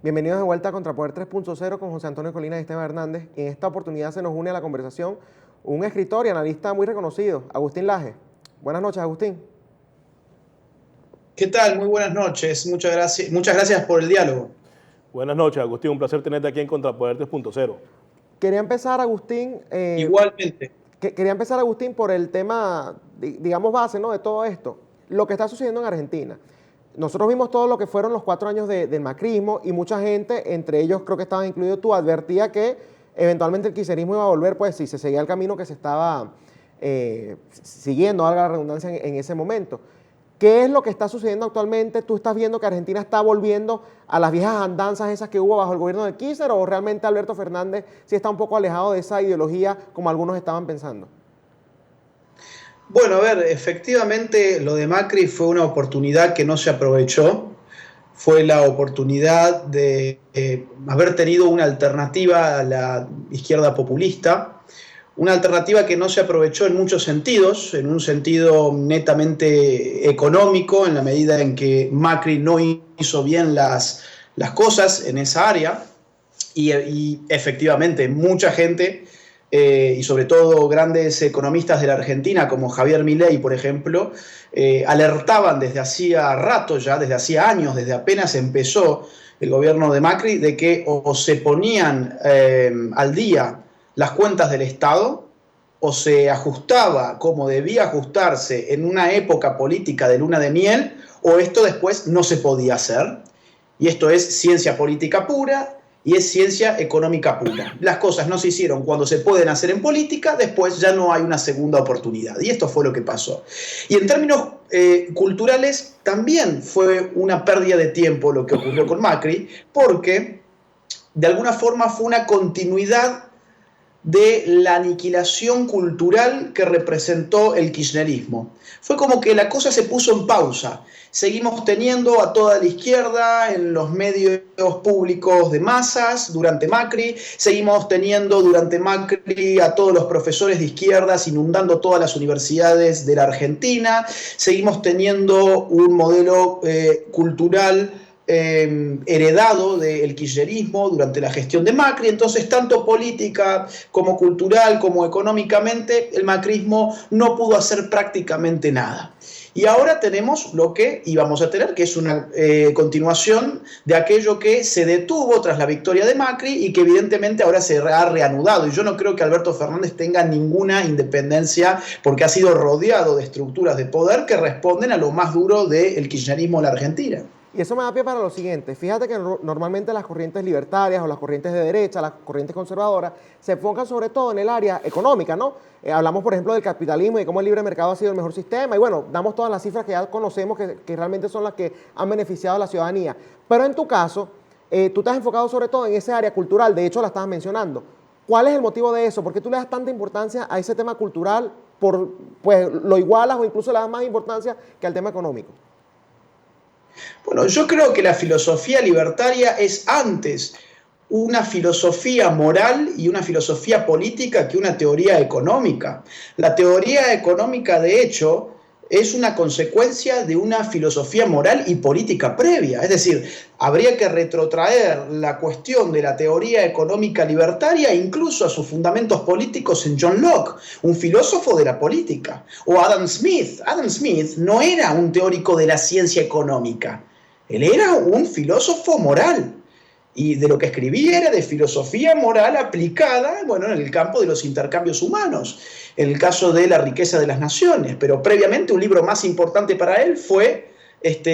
Bienvenidos de vuelta a Contrapoder 3.0 con José Antonio Colina y Esteban Hernández. En esta oportunidad se nos une a la conversación un escritor y analista muy reconocido, Agustín Laje. Buenas noches, Agustín. ¿Qué tal? Muy buenas noches. Muchas gracias por el diálogo. Buenas noches, Agustín. Un placer tenerte aquí en Contrapoder 3.0. Quería empezar, Agustín, Igualmente. por el tema, digamos, base, ¿no?, de todo esto. Lo que está sucediendo en Argentina. Nosotros vimos todo lo que fueron los 4 años del macrismo y mucha gente, entre ellos creo que estabas incluido tú, advertía que eventualmente el kirchnerismo iba a volver, pues si se seguía el camino que se estaba siguiendo, valga la redundancia, en ese momento. ¿Qué es lo que está sucediendo actualmente? ¿Tú estás viendo que Argentina está volviendo a las viejas andanzas esas que hubo bajo el gobierno de Kirchner o realmente Alberto Fernández sí está un poco alejado de esa ideología como algunos estaban pensando? Bueno, a ver, efectivamente lo de Macri fue una oportunidad que no se aprovechó. Fue la oportunidad de haber tenido una alternativa a la izquierda populista. Una alternativa que no se aprovechó en muchos sentidos, en un sentido netamente económico, en la medida en que Macri no hizo bien las cosas en esa área, y efectivamente mucha gente, y sobre todo grandes economistas de la Argentina, como Javier Milei, por ejemplo, alertaban desde hacía rato ya, desde hacía años, desde apenas empezó el gobierno de Macri, de que o se ponían al día las cuentas del Estado, o se ajustaba como debía ajustarse en una época política de luna de miel, o esto después no se podía hacer. Y esto es ciencia política pura y es ciencia económica pura. Las cosas no se hicieron cuando se pueden hacer en política, después ya no hay una segunda oportunidad. Y esto fue lo que pasó. Y en términos culturales también fue una pérdida de tiempo lo que ocurrió con Macri, porque de alguna forma fue una continuidad de la aniquilación cultural que representó el kirchnerismo. Fue como que la cosa se puso en pausa. Seguimos teniendo a toda la izquierda en los medios públicos de masas durante Macri, seguimos teniendo durante Macri a todos los profesores de izquierdas inundando todas las universidades de la Argentina, seguimos teniendo un modelo cultural heredado del kirchnerismo durante la gestión de Macri. Entonces, tanto política como cultural como económicamente, el macrismo no pudo hacer prácticamente nada. Y ahora tenemos lo que íbamos a tener, que es una continuación de aquello que se detuvo tras la victoria de Macri y que evidentemente ahora se ha reanudado. Y yo no creo que Alberto Fernández tenga ninguna independencia porque ha sido rodeado de estructuras de poder que responden a lo más duro del kirchnerismo en la Argentina. Y eso me da pie para lo siguiente. Fíjate que normalmente las corrientes libertarias o las corrientes de derecha, las corrientes conservadoras, se enfocan sobre todo en el área económica, ¿no? Hablamos, por ejemplo, del capitalismo y de cómo el libre mercado ha sido el mejor sistema. Y bueno, damos todas las cifras que ya conocemos que realmente son las que han beneficiado a la ciudadanía. Pero en tu caso, tú te has enfocado sobre todo en ese área cultural. De hecho, la estabas mencionando. ¿Cuál es el motivo de eso? ¿Por qué tú le das tanta importancia a ese tema cultural? Pues lo igualas o incluso le das más importancia que al tema económico. Bueno, yo creo que la filosofía libertaria es antes una filosofía moral y una filosofía política que una teoría económica. La teoría económica, de hecho, es una consecuencia de una filosofía moral y política previa. Es decir, habría que retrotraer la cuestión de la teoría económica libertaria incluso a sus fundamentos políticos en John Locke, un filósofo de la política. O Adam Smith. Adam Smith no era un teórico de la ciencia económica. Él era un filósofo moral. Y de lo que escribía era de filosofía moral aplicada, bueno, en el campo de los intercambios humanos, en el caso de la riqueza de las naciones. Pero previamente un libro más importante para él fue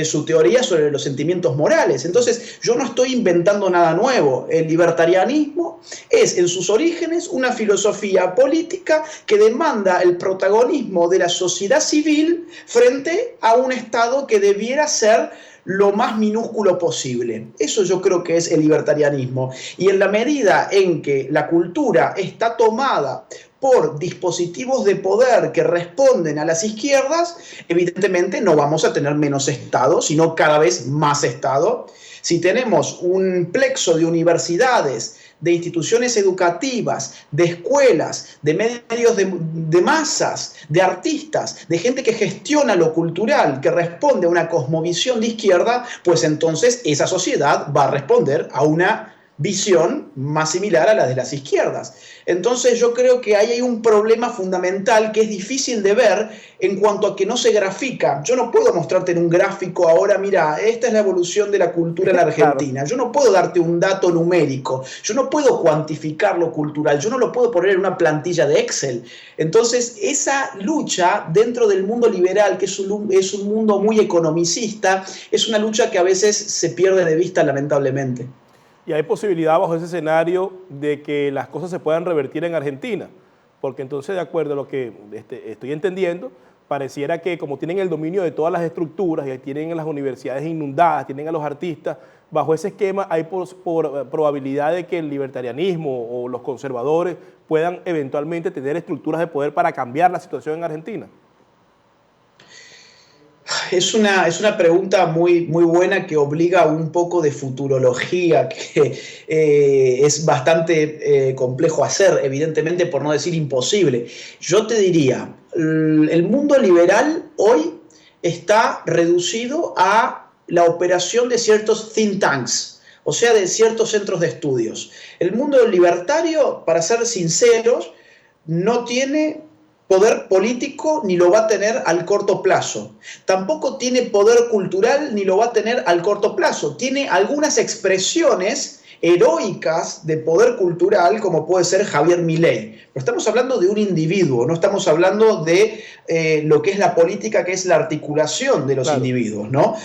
su teoría sobre los sentimientos morales. Entonces, yo no estoy inventando nada nuevo. El libertarianismo es, en sus orígenes, una filosofía política que demanda el protagonismo de la sociedad civil frente a un Estado que debiera ser lo más minúsculo posible. Eso yo creo que es el libertarianismo. Y en la medida en que la cultura está tomada por dispositivos de poder que responden a las izquierdas, evidentemente no vamos a tener menos Estado, sino cada vez más Estado. Si tenemos un plexo de universidades de instituciones educativas, de escuelas, de medios de masas, de artistas, de gente que gestiona lo cultural, que responde a una cosmovisión de izquierda, pues entonces esa sociedad va a responder a una visión más similar a la de las izquierdas. Entonces yo creo que ahí hay un problema fundamental que es difícil de ver en cuanto a que no se grafica. Yo no puedo mostrarte en un gráfico ahora, mira, esta es la evolución de la cultura en la Argentina. Claro. Yo no puedo darte un dato numérico, yo no puedo cuantificar lo cultural, yo no lo puedo poner en una plantilla de Excel. Entonces esa lucha dentro del mundo liberal, que es un mundo muy economicista, es una lucha que a veces se pierde de vista lamentablemente. Y hay posibilidad bajo ese escenario de que las cosas se puedan revertir en Argentina, porque entonces, de acuerdo a lo que estoy entendiendo, pareciera que como tienen el dominio de todas las estructuras y tienen las universidades inundadas, tienen a los artistas, bajo ese esquema hay probabilidad de que el libertarianismo o los conservadores puedan eventualmente tener estructuras de poder para cambiar la situación en Argentina. Es una pregunta muy, muy buena que obliga a un poco de futurología, que es bastante complejo hacer, evidentemente, por no decir imposible. Yo te diría, el mundo liberal hoy está reducido a la operación de ciertos think tanks, o sea, de ciertos centros de estudios. El mundo libertario, para ser sinceros, no tiene poder político ni lo va a tener al corto plazo. Tampoco tiene poder cultural ni lo va a tener al corto plazo. Tiene algunas expresiones heroicas de poder cultural, como puede ser Javier Milei. Pero estamos hablando de un individuo, no estamos hablando de lo que es la política, que es la articulación de los individuos, ¿no?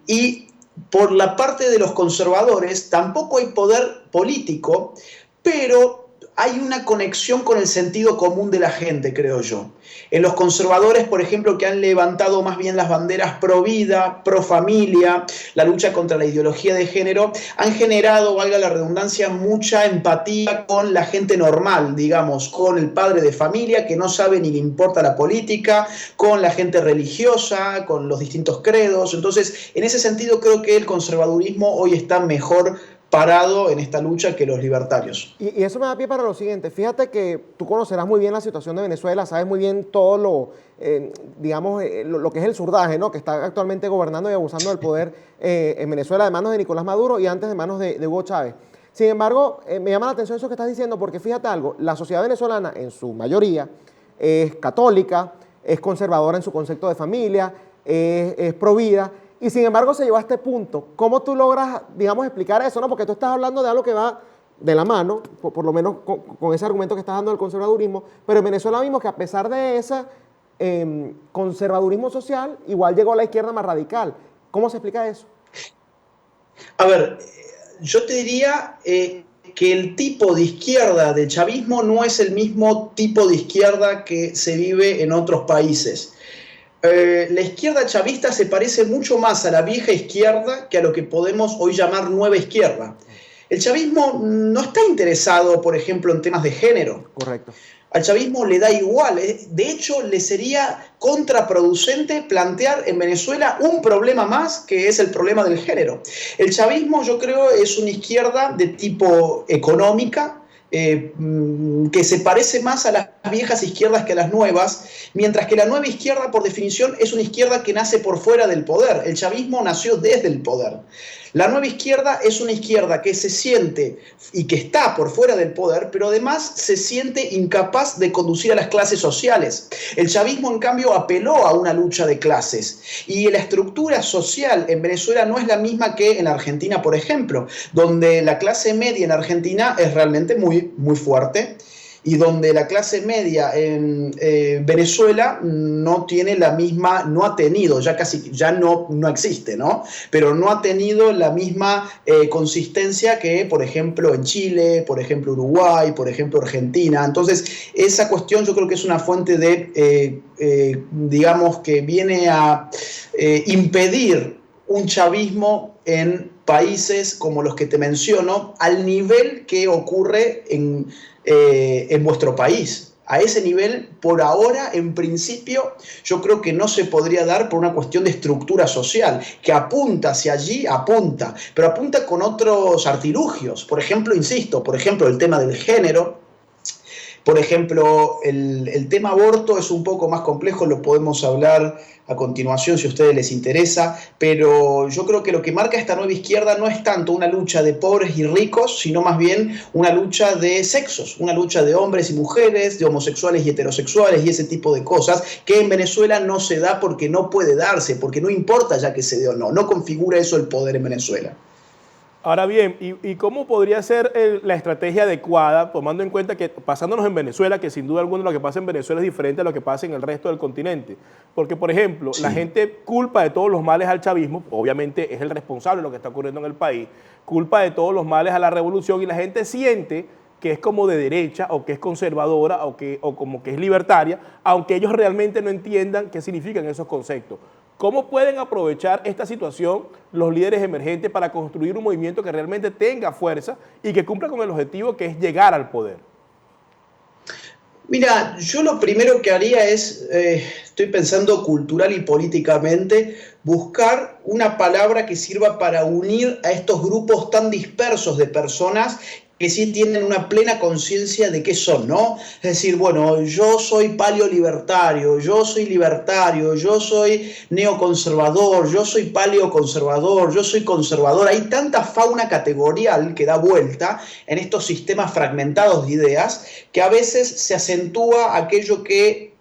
Y por la parte de los conservadores tampoco hay poder político, pero hay una conexión con el sentido común de la gente, creo yo. En los conservadores, por ejemplo, que han levantado más bien las banderas pro vida, pro familia, la lucha contra la ideología de género, han generado, valga la redundancia, mucha empatía con la gente normal, digamos, con el padre de familia que no sabe ni le importa la política, con la gente religiosa, con los distintos credos. Entonces, en ese sentido, creo que el conservadurismo hoy está mejor parado en esta lucha que los libertarios. Y eso me da pie para lo siguiente. Fíjate que tú conocerás muy bien la situación de Venezuela, sabes muy bien todo lo que es el surdaje, ¿no? Que está actualmente gobernando y abusando del poder en Venezuela de manos de Nicolás Maduro y antes de manos de Hugo Chávez. Sin embargo, me llama la atención eso que estás diciendo, porque fíjate algo, la sociedad venezolana en su mayoría es católica, es conservadora en su concepto de familia, es pro vida. Y sin embargo se llevó a este punto. ¿Cómo tú logras, digamos, explicar eso, no? Porque tú estás hablando de algo que va de la mano, por lo menos con ese argumento que estás dando del conservadurismo, pero en Venezuela vimos que a pesar de ese conservadurismo social, igual llegó la izquierda más radical. ¿Cómo se explica eso? A ver, yo te diría que el tipo de izquierda del chavismo no es el mismo tipo de izquierda que se vive en otros países. La izquierda chavista se parece mucho más a la vieja izquierda que a lo que podemos hoy llamar nueva izquierda. El chavismo no está interesado, por ejemplo, en temas de género. Correcto. Al chavismo le da igual. De hecho, le sería contraproducente plantear en Venezuela un problema más, que es el problema del género. El chavismo, yo creo, es una izquierda de tipo económica, que se parece más a las viejas izquierdas que a las nuevas, mientras que la nueva izquierda, por definición, es una izquierda que nace por fuera del poder. El chavismo nació desde el poder. La nueva izquierda es una izquierda que se siente y que está por fuera del poder, pero además se siente incapaz de conducir a las clases sociales. El chavismo, en cambio, apeló a una lucha de clases. Y la estructura social en Venezuela no es la misma que en Argentina, por ejemplo, donde la clase media en Argentina es realmente muy, muy fuerte, y donde la clase media en Venezuela no tiene la misma, no ha tenido, ya no existe, ¿no? Pero no ha tenido la misma consistencia que, por ejemplo, en Chile, por ejemplo, Uruguay, por ejemplo, Argentina. Entonces, esa cuestión yo creo que es una fuente de, digamos, que viene a impedir un chavismo en países como los que te menciono, al nivel que ocurre en vuestro país. a ese nivel, por ahora, en principio, yo creo que no se podría dar por una cuestión de estructura social, que apunta hacia allí, apunta, pero apunta con otros artilugios. Por ejemplo, insisto, por ejemplo, el tema del género. Por ejemplo, el tema aborto es un poco más complejo, lo podemos hablar a continuación si a ustedes les interesa, pero yo creo que lo que marca esta nueva izquierda no es tanto una lucha de pobres y ricos, sino más bien una lucha de sexos, una lucha de hombres y mujeres, de homosexuales y heterosexuales y ese tipo de cosas, que en Venezuela no se da porque no puede darse, porque no importa ya que se dé o no, no configura eso el poder en Venezuela. Ahora bien, ¿y cómo podría ser la estrategia adecuada, tomando en cuenta que pasándonos en Venezuela, que sin duda alguna lo que pasa en Venezuela es diferente a lo que pasa en el resto del continente? Porque, por ejemplo, la gente culpa de todos los males al chavismo, obviamente es el responsable de lo que está ocurriendo en el país, culpa de todos los males a la revolución y la gente siente que es como de derecha o que es conservadora o como que es libertaria, aunque ellos realmente no entiendan qué significan esos conceptos. ¿Cómo pueden aprovechar esta situación los líderes emergentes para construir un movimiento que realmente tenga fuerza y que cumpla con el objetivo que es llegar al poder? Mira, yo lo primero que haría es, estoy pensando cultural y políticamente, buscar una palabra que sirva para unir a estos grupos tan dispersos de personas que sí tienen una plena conciencia de qué son, ¿no? Es decir, bueno, yo soy paleolibertario, yo soy libertario, yo soy neoconservador, yo soy paleoconservador, yo soy conservador. Hay tanta fauna categorial que da vuelta en estos sistemas fragmentados de ideas que a veces se acentúa aquello que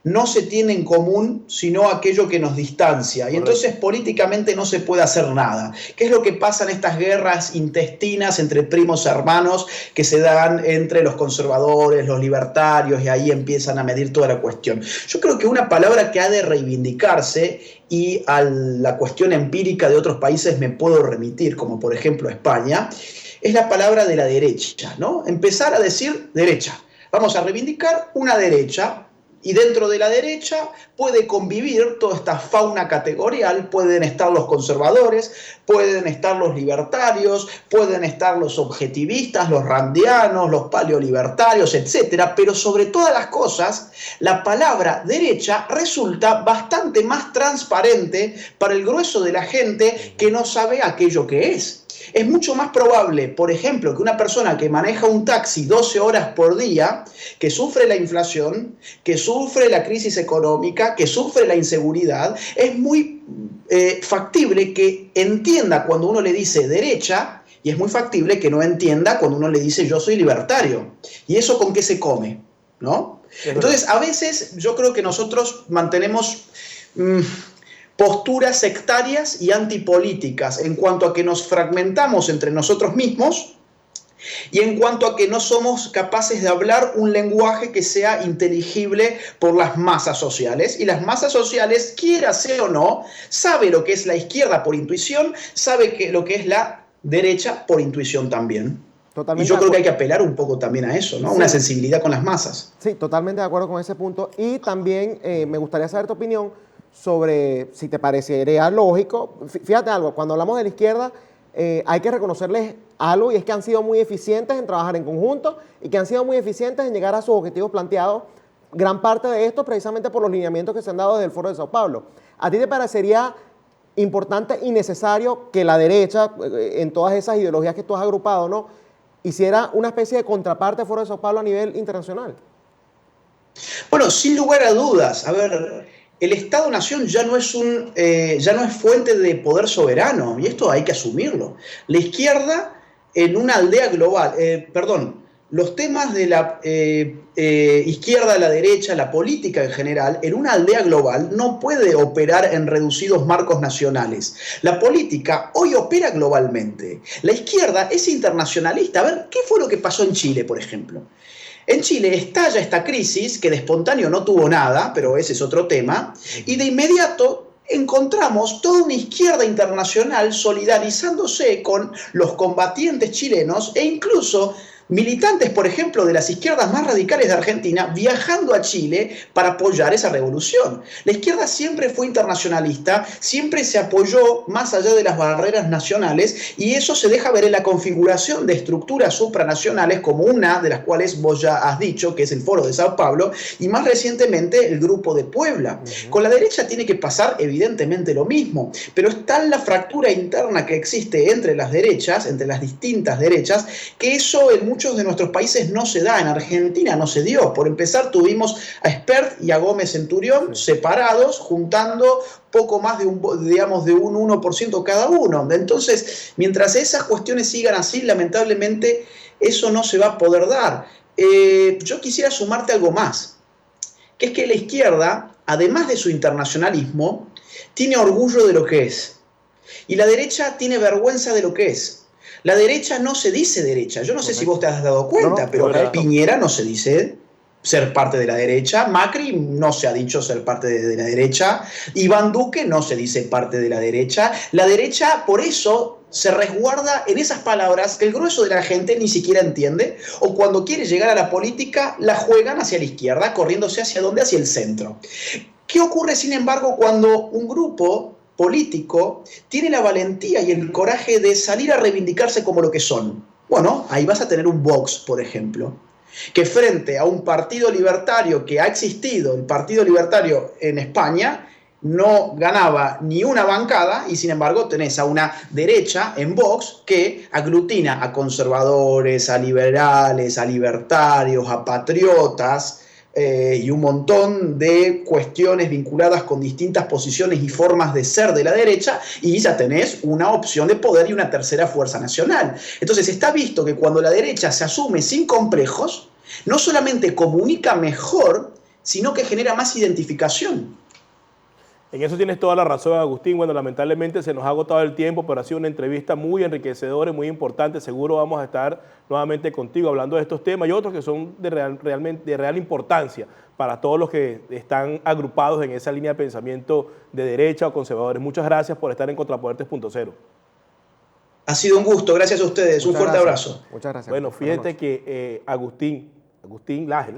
no se tiene en común, sino aquello que nos distancia. Y entonces políticamente no se puede hacer nada. ¿Qué es lo que pasa en estas guerras intestinas entre primos hermanos que se dan entre los conservadores, los libertarios, y ahí empiezan a medir toda la cuestión? Yo creo que una palabra que ha de reivindicarse, y a la cuestión empírica de otros países me puedo remitir, como por ejemplo España, es la palabra de la derecha, ¿no? Empezar a decir derecha. Vamos a reivindicar una derecha. Y dentro de la derecha puede convivir toda esta fauna categorial, pueden estar los conservadores, pueden estar los libertarios, pueden estar los objetivistas, los randianos, los paleolibertarios, etc. Pero sobre todas las cosas, la palabra derecha resulta bastante más transparente para el grueso de la gente que no sabe aquello que es. Es mucho más probable, por ejemplo, que una persona que maneja un taxi 12 horas por día, que sufre la inflación, que sufre la crisis económica, que sufre la inseguridad, es muy factible que entienda cuando uno le dice derecha, y es muy factible que no entienda cuando uno le dice yo soy libertario. ¿Y eso con qué se come? ¿No? Entonces, a veces yo creo que nosotros mantenemos posturas sectarias y antipolíticas en cuanto a que nos fragmentamos entre nosotros mismos y en cuanto a que no somos capaces de hablar un lenguaje que sea inteligible por las masas sociales. Y las masas sociales, quiera sea o no, sabe lo que es la izquierda por intuición, sabe lo que es la derecha por intuición también. Totalmente. Y yo creo que hay que apelar un poco también a eso, ¿no? Sí. Una sensibilidad con las masas. Sí, totalmente de acuerdo con ese punto. Y también me gustaría saber tu opinión sobre si te parecería lógico. Fíjate algo, cuando hablamos de la izquierda hay que reconocerles algo, y es que han sido muy eficientes en trabajar en conjunto y que han sido muy eficientes en llegar a sus objetivos planteados, gran parte de esto precisamente por los lineamientos que se han dado desde el Foro de Sao Paulo. ¿A ti te parecería importante y necesario que la derecha, en todas esas ideologías que tú has agrupado, ¿no?, hiciera una especie de contraparte al Foro de Sao Paulo a nivel internacional? Bueno, sin lugar a dudas. A ver, el Estado-Nación ya no es fuente de poder soberano, y esto hay que asumirlo. La izquierda en una aldea global, los temas de la izquierda, la derecha, la política en general, en una aldea global no puede operar en reducidos marcos nacionales. La política hoy opera globalmente. La izquierda es internacionalista. A ver, ¿qué fue lo que pasó en Chile, por ejemplo? En Chile estalla esta crisis, que de espontáneo no tuvo nada, pero ese es otro tema, y de inmediato encontramos toda una izquierda internacional solidarizándose con los combatientes chilenos e incluso militantes, por ejemplo, de las izquierdas más radicales de Argentina viajando a Chile para apoyar esa revolución. La izquierda siempre fue internacionalista, siempre se apoyó más allá de las barreras nacionales, y eso se deja ver en la configuración de estructuras supranacionales, como una de las cuales vos ya has dicho, que es el Foro de Sao Paulo, y más recientemente el Grupo de Puebla. Con la derecha tiene que pasar evidentemente lo mismo, pero es tal la fractura interna que existe entre las derechas, entre las distintas derechas, que eso en muchos de nuestros países no se da. En Argentina no se dio. Por empezar, tuvimos a Espert y a Gómez Centurión separados, juntando poco más de un 1% cada uno. Entonces, mientras esas cuestiones sigan así, lamentablemente eso no se va a poder dar. Yo quisiera sumarte algo más, que es que la izquierda, además de su internacionalismo, tiene orgullo de lo que es. Y la derecha tiene vergüenza de lo que es. La derecha no se dice derecha. Yo no sé si vos te has dado cuenta, pero Piñera no se dice ser parte de la derecha, Macri no se ha dicho ser parte de la derecha, Iván Duque no se dice parte de la derecha. La derecha, por eso, se resguarda en esas palabras que el grueso de la gente ni siquiera entiende, o cuando quiere llegar a la política, la juegan hacia la izquierda, corriéndose hacia dónde, hacia el centro. ¿Qué ocurre, sin embargo, cuando un grupo político tiene la valentía y el coraje de salir a reivindicarse como lo que son? Bueno, ahí vas a tener un Vox, por ejemplo, que frente a un partido libertario que ha existido, el Partido Libertario en España, no ganaba ni una bancada, y sin embargo tenés a una derecha en Vox que aglutina a conservadores, a liberales, a libertarios, a patriotas, y un montón de cuestiones vinculadas con distintas posiciones y formas de ser de la derecha, y ya tenés una opción de poder y una tercera fuerza nacional. Entonces está visto que cuando la derecha se asume sin complejos, no solamente comunica mejor, sino que genera más identificación. En eso tienes toda la razón, Agustín. Bueno, lamentablemente se nos ha agotado el tiempo, pero ha sido una entrevista muy enriquecedora y muy importante. Seguro vamos a estar nuevamente contigo hablando de estos temas y otros que son de real importancia para todos los que están agrupados en esa línea de pensamiento de derecha o conservadores. Muchas gracias por estar en Contrapoder 3.0. Ha sido un gusto, gracias a ustedes. Un fuerte abrazo. Muchas gracias. Bueno, fíjate que Agustín Laje.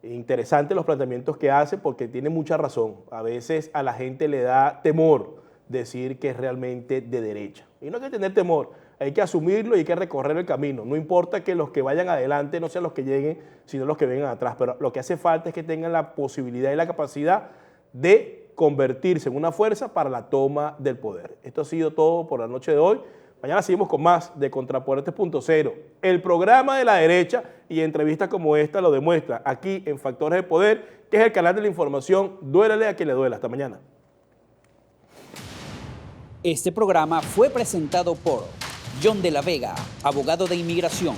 Interesante los planteamientos que hace, porque tiene mucha razón. A veces a la gente le da temor decir que es realmente de derecha. Y no hay que tener temor, hay que asumirlo y hay que recorrer el camino. No importa que los que vayan adelante no sean los que lleguen, sino los que vengan atrás. Pero lo que hace falta es que tengan la posibilidad y la capacidad de convertirse en una fuerza para la toma del poder. Esto ha sido todo por la noche de hoy. Mañana seguimos con más de Contrapoder 3.0. El programa de la derecha, y entrevistas como esta lo demuestra aquí en Factores de Poder, que es el canal de la información. Duélale a quien le duela. Hasta mañana. Este programa fue presentado por John de la Vega, abogado de inmigración.